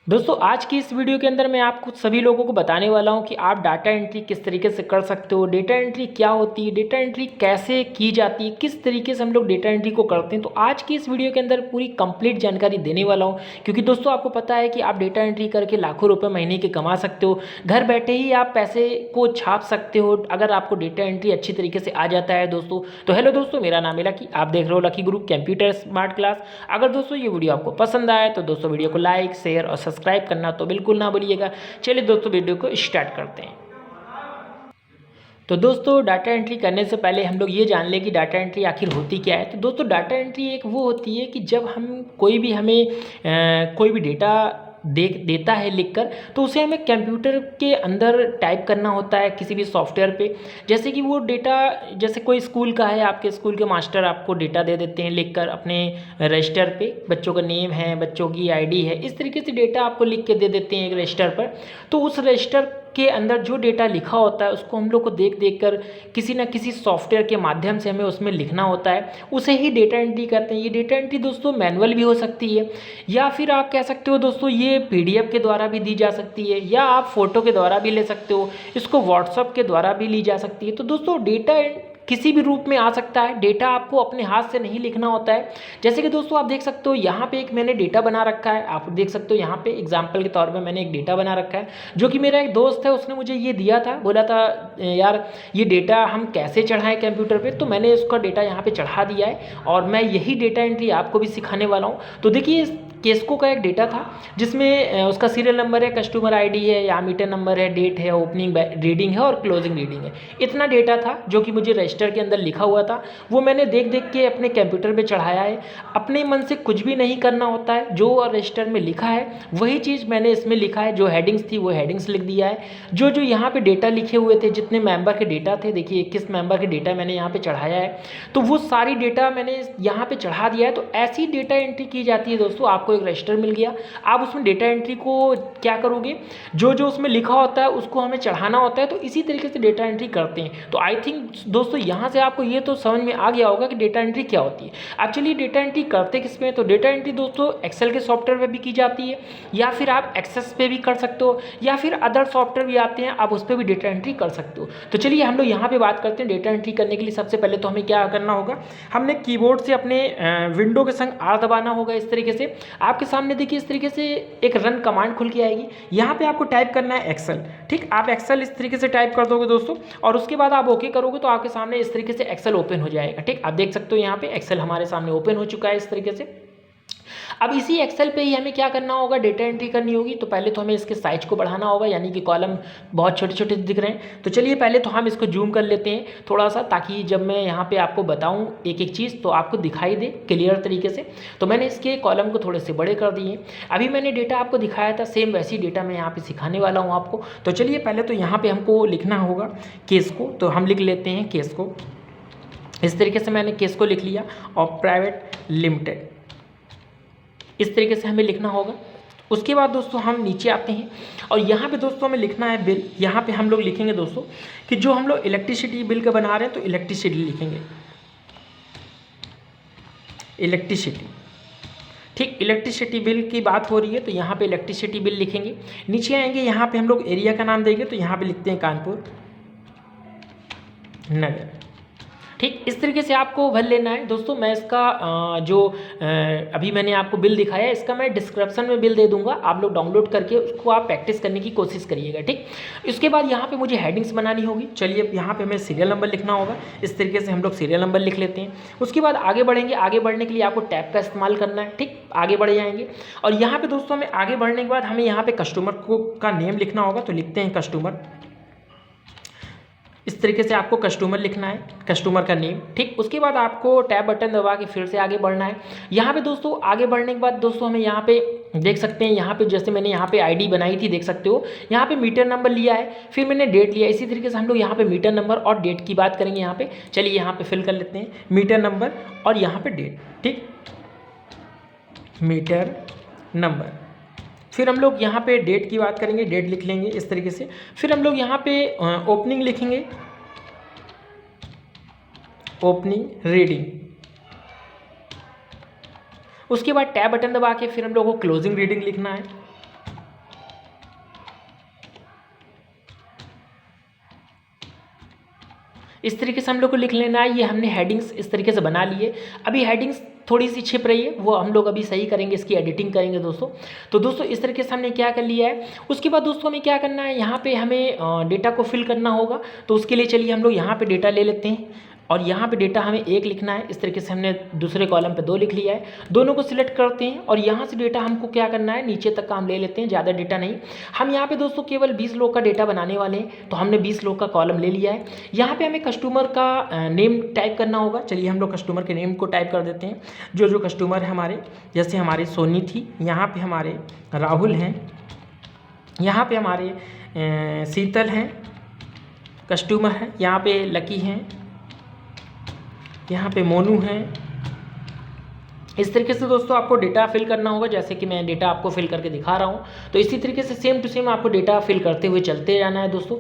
दोस्तों आज की इस वीडियो के अंदर मैं आपको सभी लोगों को बताने वाला हूं कि आप डाटा एंट्री किस तरीके से कर सकते हो, डेटा एंट्री क्या होती है, डेटा एंट्री कैसे की जाती है, किस तरीके से हम लोग डेटा एंट्री को करते हैं। तो आज की इस वीडियो के अंदर पूरी कंप्लीट जानकारी देने वाला हूं, क्योंकि दोस्तों आपको पता है कि आप डेटा एंट्री करके लाखों रुपये महीने के कमा सकते हो। घर बैठे ही आप पैसे को छाप सकते हो अगर आपको डेटा एंट्री अच्छी तरीके से आ जाता है दोस्तों। तो हेलो दोस्तों, मेरा नाम है लकी, आप देख रहे हो lucky group computer smart class. अगर दोस्तों ये वीडियो आपको पसंद आए तो दोस्तों वीडियो को लाइक शेयर और सब्सक्राइब करना तो बिल्कुल ना भूलिएगा। चलिए दोस्तों वीडियो को स्टार्ट करते हैं। तो दोस्तों डाटा एंट्री करने से पहले हम लोग ये जान लें कि डाटा एंट्री आखिर होती क्या है। तो दोस्तों डाटा एंट्री एक वो होती है कि जब हम कोई भी कोई भी डेटा देता है लिखकर, तो उसे हमें कंप्यूटर के अंदर टाइप करना होता है किसी भी सॉफ्टवेयर पे। जैसे कि वो डेटा, जैसे कोई स्कूल का है, आपके स्कूल के मास्टर आपको डेटा दे देते हैं लिखकर अपने रजिस्टर पे, बच्चों का नेम है, बच्चों की आईडी है, इस तरीके से डेटा आपको लिख के दे देते हैं एक रजिस्टर पर। तो उस रजिस्टर के अंदर जो डेटा लिखा होता है उसको हम लोग को देख देख कर किसी ना किसी सॉफ्टवेयर के माध्यम से हमें उसमें लिखना होता है, उसे ही डेटा एंट्री करते हैं। ये डेटा एंट्री दोस्तों मैनुअल भी हो सकती है, या फिर आप कह सकते हो दोस्तों ये पीडीएफ के द्वारा भी दी जा सकती है, या आप फोटो के द्वारा भी ले सकते हो, इसको व्हाट्सअप के द्वारा भी ली जा सकती है। तो दोस्तों डेटा किसी भी रूप में आ सकता है, डेटा आपको अपने हाथ से नहीं लिखना होता है। जैसे कि दोस्तों आप देख सकते हो यहाँ पे एक मैंने डेटा बना रखा है, आप देख सकते हो यहाँ पे एग्जाम्पल के तौर पे मैंने एक डेटा बना रखा है, जो कि मेरा एक दोस्त है उसने मुझे ये दिया था, बोला था यार ये डेटा हम कैसे चढ़ाएं कंप्यूटर पे। तो मैंने उसका डेटा यहाँ पे चढ़ा दिया है और मैं यही डेटा एंट्री आपको भी सिखाने वाला हूँ। तो देखिए केस्को का एक डेटा था जिसमें उसका सीरियल नंबर है, कस्टमर आईडी है, या मीटर नंबर है, डेट है, ओपनिंग रीडिंग है और क्लोजिंग रीडिंग है। इतना डेटा था जो कि मुझे रजिस्टर के अंदर लिखा हुआ था, वो मैंने देख देख के अपने कंप्यूटर पे चढ़ाया है। अपने मन से कुछ भी नहीं करना होता है, जो रजिस्टर में लिखा है वही चीज़ मैंने इसमें लिखा है। जो हेडिंग्स थी वो हेडिंग्स लिख दिया है। जो जो यहाँ पे डेटा लिखे हुए थे, जितने मेंबर के डेटा थे, देखिए 21 मेंबर के डेटा मैंने यहाँ पे चढ़ाया है, तो वो सारी डेटा मैंने यहाँ पे चढ़ा दिया है। तो ऐसी डेटा एंट्री की जाती है दोस्तों। आपको एक रजिस्टर मिल गया, आप उसमें डेटा एंट्री को क्या करोगे, जो जो उसमें लिखा होता है उसको हमें चढ़ाना होता है। तो इसी तरीके से डेटा एंट्री करते हैं। तो आई थिंक दोस्तों यहाँ से आपको ये तो समझ में आ गया होगा कि डेटा एंट्री क्या होती है। अब चलिए डेटा एंट्री करते किस में। तो डेटा एंट्री दोस्तों एक्सेल के सॉफ्टवेयर पे भी की जाती है, या फिर आप एक्सेस पे भी कर सकते हो, या फिर अदर सॉफ्टवेयर भी आते हैं, आप उस पर भी डेटा एंट्री कर सकते हो। तो चलिए हम लोग यहाँ पे बात करते हैं डेटा एंट्री करने के लिए। सबसे पहले तो हमें क्या करना होगा, हमने कीबोर्ड से अपने विंडो के संग आर दबाना होगा। इस तरीके से आपके सामने देखिए इस तरीके से एक रन कमांड खुल के आएगी। यहाँ पे आपको टाइप करना है एक्सेल। ठीक, आप एक्सेल इस तरीके से टाइप कर दोगे दोस्तों, और उसके बाद आप ओके करोगे तो आपके सामने इस तरीके से एक्सेल ओपन हो जाएगा। ठीक, आप देख सकते हो यहाँ पे एक्सेल हमारे सामने ओपन हो चुका है इस तरीके से। अब इसी एक्सेल पे ही हमें क्या करना होगा, डेटा एंट्री करनी होगी। तो पहले तो हमें इसके साइज को बढ़ाना होगा, यानी कि कॉलम बहुत छोटे छोटे दिख रहे हैं। तो चलिए पहले तो हम इसको जूम कर लेते हैं थोड़ा सा, ताकि जब मैं यहाँ पे आपको बताऊँ एक एक चीज़ तो आपको दिखाई दे क्लियर तरीके से। तो मैंने इसके कॉलम को थोड़े से बड़े कर दिए। अभी मैंने डेटा आपको दिखाया था, सेम वैसी डेटा मैं यहाँ पर सिखाने वाला हूँ आपको। तो चलिए पहले तो यहाँ पर हमको लिखना होगा केस को। तो हम लिख लेते हैं केस को। इस तरीके से मैंने केस को लिख लिया, और प्राइवेट लिमिटेड इस तरीके से हमें लिखना होगा। उसके बाद दोस्तों हम नीचे आते हैं, और यहाँ पे दोस्तों हमें लिखना है बिल। यहाँ पे हम लोग लिखेंगे दोस्तों कि जो हम लोग इलेक्ट्रिसिटी बिल का बना रहे हैं, तो इलेक्ट्रिसिटी लिखेंगे, इलेक्ट्रिसिटी। ठीक, इलेक्ट्रिसिटी बिल की बात हो रही है तो यहाँ पे इलेक्ट्रिसिटी बिल लिखेंगे। नीचे आएंगे, यहाँ पे हम लोग एरिया का नाम देंगे, तो यहाँ पे लिखते हैं कानपुर नगर। ठीक, इस तरीके से आपको भर लेना है दोस्तों। मैं इसका अभी मैंने आपको बिल दिखाया है, इसका मैं डिस्क्रिप्शन में बिल दे दूंगा, आप लोग डाउनलोड करके उसको आप प्रैक्टिस करने की कोशिश करिएगा। ठीक, इसके बाद यहाँ पे मुझे हेडिंग्स बनानी होगी। चलिए यहाँ पे हमें सीरियल नंबर लिखना होगा। इस तरीके से हम लोग सीरियल नंबर लिख लेते हैं। उसके बाद आगे बढ़ेंगे। आगे बढ़ने के लिए आपको टैब का इस्तेमाल करना है। ठीक, आगे बढ़ जाएंगे, और यहाँ पर दोस्तों हमें आगे बढ़ने के बाद हमें यहाँ पर कस्टमर का नेम लिखना होगा। तो लिखते हैं कस्टमर। इस तरीके से आपको कस्टमर लिखना है, कस्टमर का नेम। ठीक, उसके बाद आपको टैब बटन दबा के फिर से आगे बढ़ना है। यहाँ पे दोस्तों आगे बढ़ने के बाद दोस्तों हमें यहाँ पे देख सकते हैं, यहाँ पे जैसे मैंने यहाँ पे आईडी बनाई थी, देख सकते हो यहाँ पे मीटर नंबर लिया है, फिर मैंने डेट लिया। इसी तरीके से हम लोग यहाँ पे मीटर नंबर और डेट की बात करेंगे। यहाँ पे चलिए यहाँ पे फिल कर लेते हैं मीटर नंबर और यहाँ पे डेट। ठीक, मीटर नंबर, फिर हम लोग यहाँ पे डेट की बात करेंगे, डेट लिख लेंगे इस तरीके से। फिर हम लोग यहाँ पे ओपनिंग लिखेंगे, ओपनिंग रीडिंग। उसके बाद टैब बटन दबा के फिर हम लोग को क्लोजिंग रीडिंग लिखना है। इस तरीके से हम लोग को लिख लेना है। ये हमने हेडिंग्स इस तरीके से बना लिए। अभी हेडिंग्स थोड़ी सी छिप रही है, वो हम लोग अभी सही करेंगे, इसकी एडिटिंग करेंगे दोस्तों। तो दोस्तों इस तरीके से हमने क्या कर लिया है। उसके बाद दोस्तों हमें क्या करना है, यहाँ पे हमें डेटा को फिल करना होगा। तो उसके लिए चलिए हम लोग यहाँ पे डेटा ले लेते हैं और यहाँ पे डेटा हमें 1 लिखना है। इस तरीके से हमने दूसरे कॉलम पे 2 लिख लिया है। दोनों को सिलेक्ट करते हैं और यहाँ से डेटा हमको क्या करना है, नीचे तक का हम ले लेते हैं, ज़्यादा डेटा नहीं। हम यहाँ पे दोस्तों केवल 20 लोग का डेटा बनाने वाले हैं, तो हमने 20 लोग का कॉलम ले लिया है। यहाँ पे हमें कस्टमर का नेम टाइप करना होगा। चलिए हम लोग कस्टमर के नेम को टाइप कर देते हैं। जो कस्टमर है हमारे, जैसे हमारी सोनी थी, यहाँ पर हमारे राहुल हैं, यहाँ पर हमारे शीतल हैं कस्टमर हैं, यहाँ पे लकी हैं, यहाँ पे मोनू हैं। इस तरीके से दोस्तों आपको डेटा फिल करना होगा, जैसे कि मैं डेटा आपको फिल करके दिखा रहा हूँ। तो इसी तरीके से सेम टू सेम आपको डेटा फिल करते हुए चलते जाना है दोस्तों।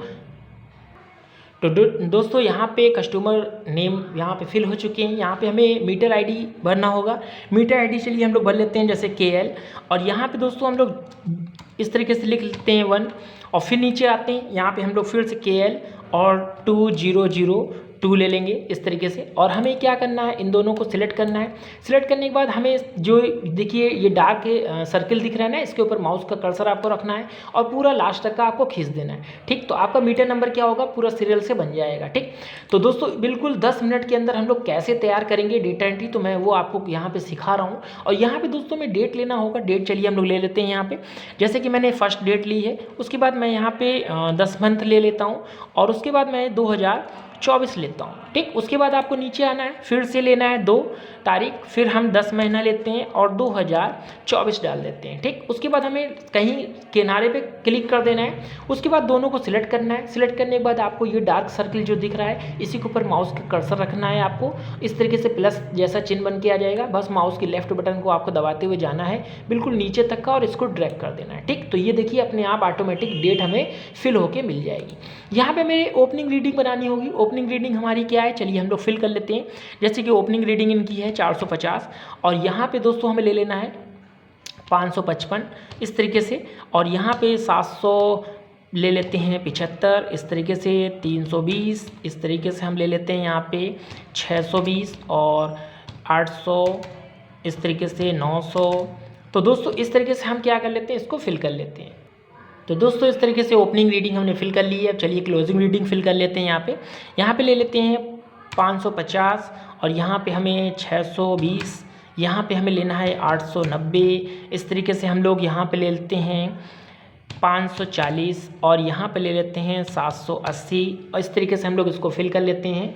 तो दोस्तों यहाँ पे कस्टमर नेम यहाँ पे फिल हो चुके हैं। यहाँ पे हमें मीटर आईडी भरना होगा। मीटर आईडी चलिए हम लोग भर लेते हैं, जैसे KL। और यहाँ पे दोस्तों हम लोग इस तरीके से लिख लेते हैं 1 और फिर नीचे आते हैं। यहाँ पे हम लोग फिर से KL और 2002 ले लेंगे इस तरीके से। और हमें क्या करना है, इन दोनों को सिलेक्ट करना है। सिलेक्ट करने के बाद हमें जो देखिए ये डार्क सर्किल दिख रहा है ना, इसके ऊपर माउस का कर्सर आपको रखना है और पूरा लास्ट तक का आपको खींच देना है। ठीक, तो आपका मीटर नंबर क्या होगा, पूरा सीरियल से बन जाएगा। ठीक, तो दोस्तों बिल्कुल 10 मिनट के अंदर हम लोग कैसे तैयार करेंगे डेटा एंट्री, तो मैं वो आपको यहाँ पर सिखा रहा हूँ। और यहाँ पर दोस्तों में डेट लेना होगा। डेट चलिए हम लोग ले लेते हैं यहाँ पर, जैसे कि मैंने फर्स्ट डेट ली है। उसके बाद मैं यहाँ पर 10 मंथ ले लेता हूँ और उसके बाद मैं 2024 लेता हूँ। ठीक, उसके बाद आपको नीचे आना है, फिर से लेना है 2 तारीख, फिर हम 10 महीना लेते हैं और 2024 डाल देते हैं। ठीक, उसके बाद हमें कहीं किनारे पे क्लिक कर देना है। उसके बाद दोनों को सिलेक्ट करना है। सिलेक्ट करने के बाद आपको ये डार्क सर्किल जो दिख रहा है, इसी के ऊपर माउस का कर्सर रखना है। आपको इस तरीके से प्लस जैसा चिन्ह बन के आ जाएगा। बस माउस की लेफ्ट बटन को आपको दबाते हुए जाना है बिल्कुल नीचे तक का और इसको ड्रैग कर देना है। ठीक, तो ये देखिए अपने आप ऑटोमेटिक डेट हमें फिल होके मिल जाएगी। यहाँ पे हमें ओपनिंग रीडिंग बनानी होगी। ओपनिंग रीडिंग हमारी क्या है, चलिए हम लोग फिल कर लेते हैं। जैसे कि ओपनिंग रीडिंग इनकी है 450 और यहाँ पे दोस्तों हमें ले लेना है 555 इस तरीके से। और यहाँ पे 700 ले लेते हैं 75 इस तरीके से, 320 इस तरीके से हम ले लेते हैं यहाँ पे 620 और 800 इस तरीके से, 900। तो दोस्तों इस तरीके से हम क्या कर लेते हैं, इसको फिल कर लेते हैं। तो दोस्तों इस तरीके से ओपनिंग रीडिंग हमने फिल कर ली है। अब चलिए क्लोजिंग रीडिंग फिल कर लेते हैं। यहाँ पे ले लेते हैं 550 और यहाँ पे हमें 620, यहाँ पे हमें लेना है 890 इस तरीके से हम लोग यहाँ पे ले लेते हैं 540 और यहाँ पे ले लेते हैं 780 और इस तरीके से हम लोग इसको फिल कर लेते हैं।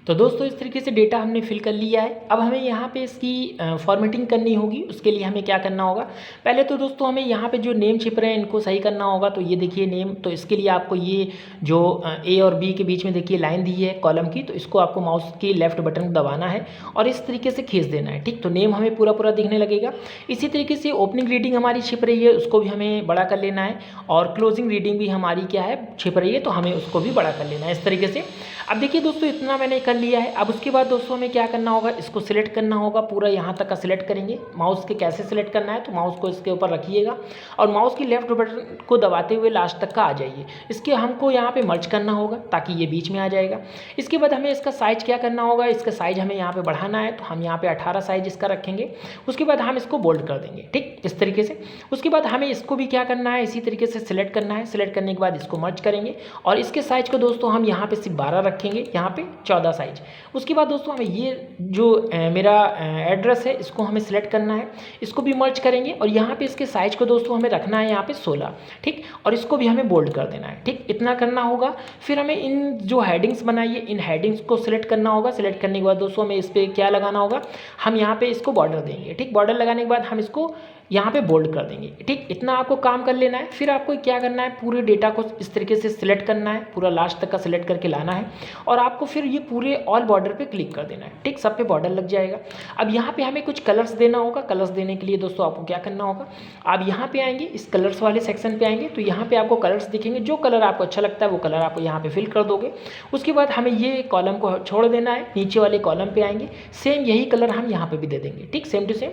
तो दोस्तों इस तरीके से डेटा हमने फिल कर लिया है। अब हमें यहाँ पे इसकी फॉर्मेटिंग करनी होगी। उसके लिए हमें क्या करना होगा, पहले तो दोस्तों हमें यहाँ पे जो नेम छिप रहे हैं इनको सही करना होगा। तो ये देखिए नेम, तो इसके लिए आपको ये जो A और B के बीच में देखिए लाइन दी है कॉलम की, तो इसको आपको माउस की लेफ्ट बटन को दबाना है और इस तरीके से खींच देना है। ठीक, तो नेम हमें पूरा पूरा दिखने लगेगा। इसी तरीके से ओपनिंग रीडिंग हमारी छिप रही है, उसको भी हमें बड़ा कर लेना है और क्लोजिंग रीडिंग भी हमारी क्या है, छिप रही है, तो हमें उसको भी बड़ा कर लेना है इस तरीके से। अब देखिए दोस्तों इतना मैंने कर लिया है। अब उसके बाद दोस्तों हमें क्या करना होगा, इसको सिलेक्ट करना होगा, पूरा यहाँ तक का सिलेक्ट करेंगे। माउस के कैसे सिलेक्ट करना है, तो माउस को इसके ऊपर रखिएगा और माउस की लेफ्ट बटन को दबाते हुए लास्ट तक का आ जाइए। इसके हमको यहाँ पे मर्ज करना होगा ताकि ये बीच में आ जाएगा। इसके बाद हमें इसका साइज क्या करना होगा, इसका साइज हमें यहाँ पे बढ़ाना है, तो हम यहाँ पे 18 साइज इसका रखेंगे। उसके बाद हम इसको बोल्ड कर देंगे। ठीक, इस तरीके से। उसके बाद हमें इसको भी क्या करना है, इसी तरीके से सिलेक्ट करना है। सिलेक्ट करने के बाद इसको मर्ज करेंगे और इसके साइज को दोस्तों हम यहाँ पे सिर्फ 12 रखेंगे, यहाँ पे 14 साइज। उसके बाद दोस्तों हमें ये जो मेरा एड्रेस है इसको हमें सिलेक्ट करना है, इसको भी मर्ज करेंगे और यहाँ पे इसके साइज को दोस्तों हमें रखना है यहाँ पे 16। ठीक, और इसको भी हमें बोल्ड कर देना है। ठीक, इतना करना होगा। फिर हमें इन जो हेडिंग्स बनाई है इन हेडिंग्स को सिलेक्ट करना होगा। सिलेक्ट करने के बाद दोस्तों हमें इस पर क्या लगाना होगा, हम यहाँ पे इसको बॉर्डर देंगे। ठीक, बॉर्डर लगाने के बाद हम इसको यहाँ पे बोल्ड कर देंगे। ठीक, इतना आपको काम कर लेना है। फिर आपको क्या करना है, पूरे डेटा को इस तरीके से सिलेक्ट करना है, पूरा लास्ट तक का सिलेक्ट करके लाना है और आपको फिर ये पूरे ऑल बॉर्डर पे क्लिक कर देना है। ठीक, सब पे बॉर्डर लग जाएगा। अब यहाँ पे हमें कुछ कलर्स देना होगा। कलर्स देने के लिए दोस्तों आपको क्या करना होगा, आप यहाँ पे आएंगे, इस कलर्स वाले सेक्शन पे आएंगे, तो यहाँ पे आपको कलर्स दिखेंगे। जो कलर आपको अच्छा लगता है वो कलर आपको यहाँ पे फिल कर दोगे। उसके बाद हमें ये कॉलम को छोड़ देना है, नीचे वाले कॉलम पे आएंगे, सेम यही कलर हम यहाँ पे भी दे देंगे। ठीक, सेम टू सेम।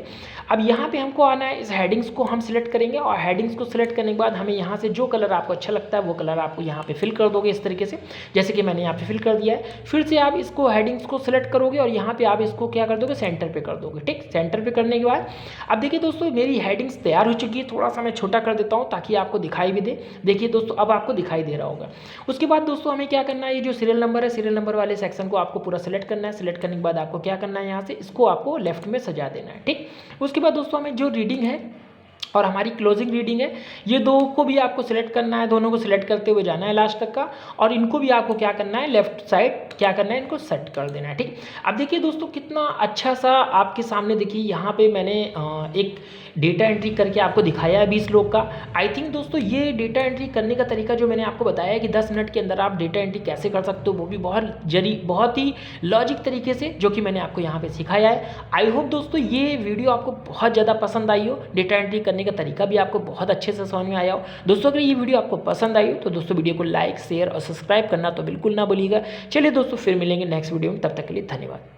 अब यहाँ पे हमको आना है, इस हेडिंग्स को हम सिलेक्ट करेंगे और हेडिंग्स को सिलेक्ट करने के बाद हमें यहाँ से जो कलर आपको अच्छा लगता है वो कलर आपको यहाँ पे फिल कर दोगे इस तरीके से, जैसे कि मैंने यहाँ पे फिल कर दिया है। फिर से आप इसको हेडिंग्स को सिलेक्ट करोगे और यहाँ पे आप इसको क्या कर दोगे, सेंटर पे कर दोगे। ठीक, सेंटर पे करने के बाद अब देखिए दोस्तों मेरी हेडिंग्स तैयार हो चुकी है। थोड़ा सा मैं छोटा कर देता हूँ ताकि आपको दिखाई भी दे। देखिए दोस्तों अब आपको दिखाई दे रहा होगा। उसके बाद दोस्तों हमें क्या करना है, ये जो सीरियल नंबर है, सीरियल नंबर वाले सेक्शन को आपको पूरा सिलेक्ट करना है। सिलेक्ट करने के बाद आपको क्या करना है, यहाँ से इसको आपको लेफ्ट में सजा देना है। ठीक, उसके बाद दोस्तों हमें जो रीडिंग है और हमारी क्लोजिंग रीडिंग है, ये दो को भी आपको सिलेक्ट करना है, दोनों को सिलेक्ट करते हुए जाना है लास्ट तक का, और इनको भी आपको क्या करना है, लेफ्ट साइड क्या करना है, इनको सेट कर देना है। ठीक, अब देखिए दोस्तों कितना अच्छा सा आपके सामने, देखिए यहाँ पे मैंने एक डेटा एंट्री करके आपको दिखाया है 20 लोग का। आई थिंक दोस्तों ये डेटा एंट्री करने का तरीका जो मैंने आपको बताया है कि 10 मिनट के अंदर आप डेटा एंट्री कैसे कर सकते हो, वो भी बहुत ही लॉजिक तरीके से, जो कि मैंने आपको यहाँ पे सिखाया है। आई होप दोस्तों ये वीडियो आपको बहुत ज़्यादा पसंद आई हो, डेटा एंट्री करने का तरीका भी आपको बहुत अच्छे से समझ में आया हो। दोस्तों अगर ये वीडियो आपको पसंद आई हो तो दोस्तों वीडियो को लाइक, शेयर और सब्सक्राइब करना तो बिल्कुल ना भूलिएगा। चलिए दोस्तों फिर मिलेंगे नेक्स्ट वीडियो में, तब तक के लिए धन्यवाद।